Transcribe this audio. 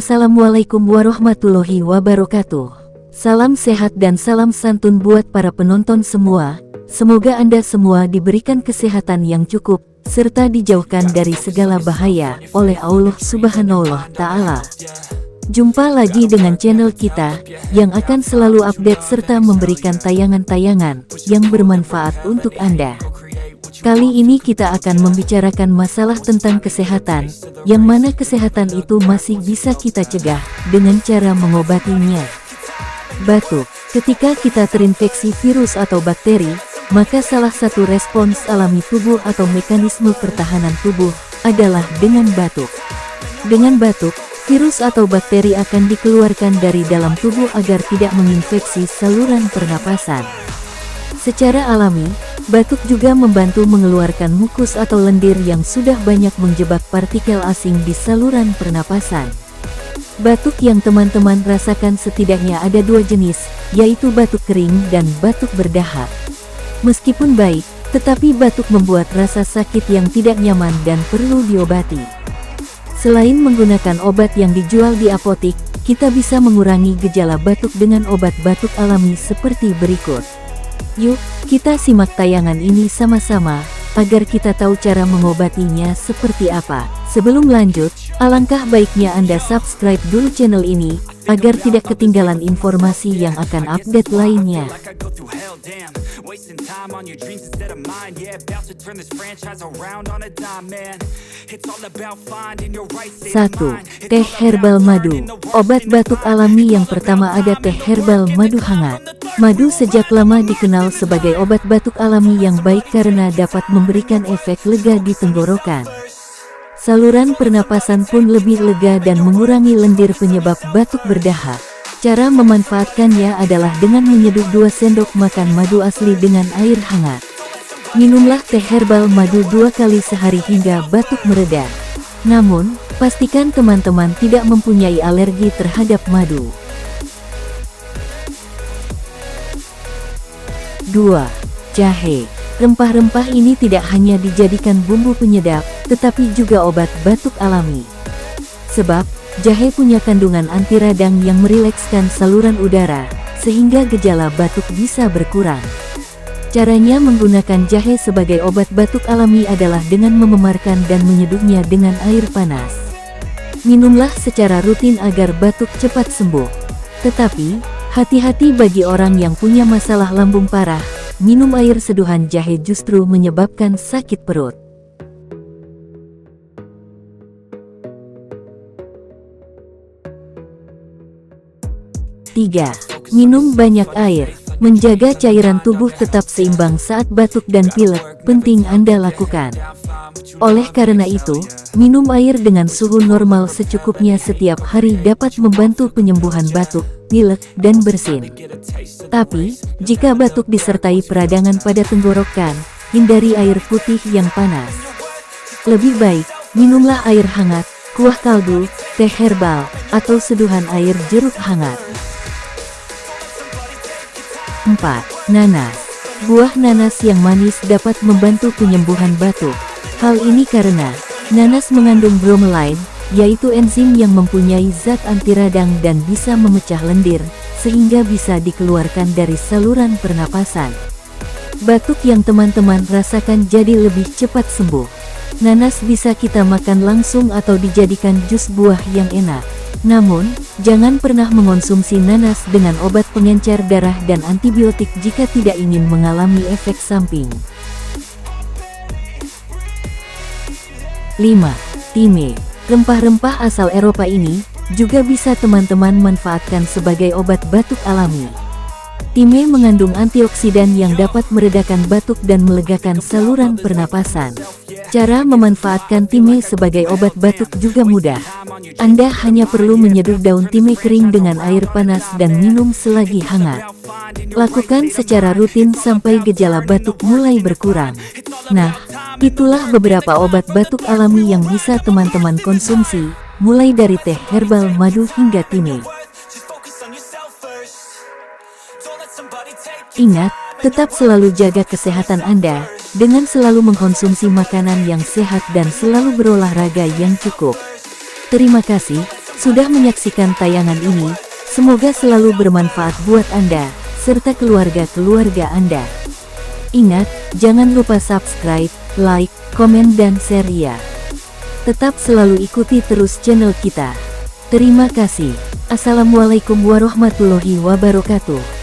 Assalamualaikum warahmatullahi wabarakatuh. Salam sehat dan salam santun buat para penonton semua. Semoga Anda semua diberikan kesehatan yang cukup, serta dijauhkan dari segala bahaya oleh Allah Subhanahu wa Ta'ala. Jumpa lagi dengan channel kita, yang akan selalu update serta memberikan tayangan-tayangan yang bermanfaat untuk Anda. Kali ini kita akan membicarakan masalah tentang kesehatan, yang mana kesehatan itu masih bisa kita cegah dengan cara mengobatinya. Batuk. Ketika kita terinfeksi virus atau bakteri, maka salah satu respons alami tubuh atau mekanisme pertahanan tubuh adalah dengan batuk. Dengan batuk, virus atau bakteri akan dikeluarkan dari dalam tubuh agar tidak menginfeksi saluran pernapasan. Secara alami, batuk juga membantu mengeluarkan mukus atau lendir yang sudah banyak menjebak partikel asing di saluran pernapasan. Batuk yang teman-teman rasakan setidaknya ada dua jenis, yaitu batuk kering dan batuk berdahak. Meskipun baik, tetapi batuk membuat rasa sakit yang tidak nyaman dan perlu diobati. Selain menggunakan obat yang dijual di apotik, kita bisa mengurangi gejala batuk dengan obat batuk alami seperti berikut. Yuk, kita simak tayangan ini sama-sama, agar kita tahu cara mengobatinya seperti apa. Sebelum lanjut, alangkah baiknya Anda subscribe dulu channel ini, agar tidak ketinggalan informasi yang akan update lainnya. 1. Teh herbal madu. Obat batuk alami yang pertama ada teh herbal madu hangat. Madu sejak lama dikenal sebagai obat batuk alami yang baik karena dapat memberikan efek lega di tenggorokan. Saluran pernapasan pun lebih lega dan mengurangi lendir penyebab batuk berdahak. Cara memanfaatkannya adalah dengan menyeduh 2 sendok makan madu asli dengan air hangat. Minumlah teh herbal madu 2 kali sehari hingga batuk mereda. Namun, pastikan teman-teman tidak mempunyai alergi terhadap madu. 2. Jahe. Rempah-rempah ini tidak hanya dijadikan bumbu penyedap, tetapi juga obat batuk alami. Sebab, jahe punya kandungan anti radang yang merilekskan saluran udara, sehingga gejala batuk bisa berkurang. Caranya menggunakan jahe sebagai obat batuk alami adalah dengan mememarkan dan menyeduhnya dengan air panas. Minumlah secara rutin agar batuk cepat sembuh. Tetapi, hati-hati bagi orang yang punya masalah lambung parah, minum air seduhan jahe justru menyebabkan sakit perut. 3. Minum banyak air. Menjaga cairan tubuh tetap seimbang saat batuk dan pilek, penting Anda lakukan. Oleh karena itu, minum air dengan suhu normal secukupnya setiap hari dapat membantu penyembuhan batuk, pilek, dan bersin. Tapi, jika batuk disertai peradangan pada tenggorokan, hindari air putih yang panas. Lebih baik, minumlah air hangat, kuah kaldu, teh herbal, atau seduhan air jeruk hangat. 4. Nanas. Buah nanas yang manis dapat membantu penyembuhan batuk. Hal ini karena nanas mengandung bromelain, yaitu enzim yang mempunyai zat anti radang dan bisa memecah lendir, sehingga bisa dikeluarkan dari saluran pernapasan. Batuk yang teman-teman rasakan jadi lebih cepat sembuh. Nanas bisa kita makan langsung atau dijadikan jus buah yang enak. Namun, jangan pernah mengonsumsi nanas dengan obat pengencer darah dan antibiotik jika tidak ingin mengalami efek samping. 5. Time. Rempah-rempah asal Eropa ini juga bisa teman-teman manfaatkan sebagai obat batuk alami. Time mengandung antioksidan yang dapat meredakan batuk dan melegakan saluran pernapasan. Cara memanfaatkan time sebagai obat batuk juga mudah. Anda hanya perlu menyeduh daun time kering dengan air panas dan minum selagi hangat. Lakukan secara rutin sampai gejala batuk mulai berkurang. Nah, itulah beberapa obat batuk alami yang bisa teman-teman konsumsi, mulai dari teh herbal madu hingga time. Ingat, tetap selalu jaga kesehatan Anda, dengan selalu mengkonsumsi makanan yang sehat dan selalu berolahraga yang cukup. Terima kasih, sudah menyaksikan tayangan ini. Semoga selalu bermanfaat buat Anda, serta keluarga-keluarga Anda. Ingat, jangan lupa subscribe, like, komen dan share ya. Tetap selalu ikuti terus channel kita. Terima kasih. Assalamualaikum warahmatullahi wabarakatuh.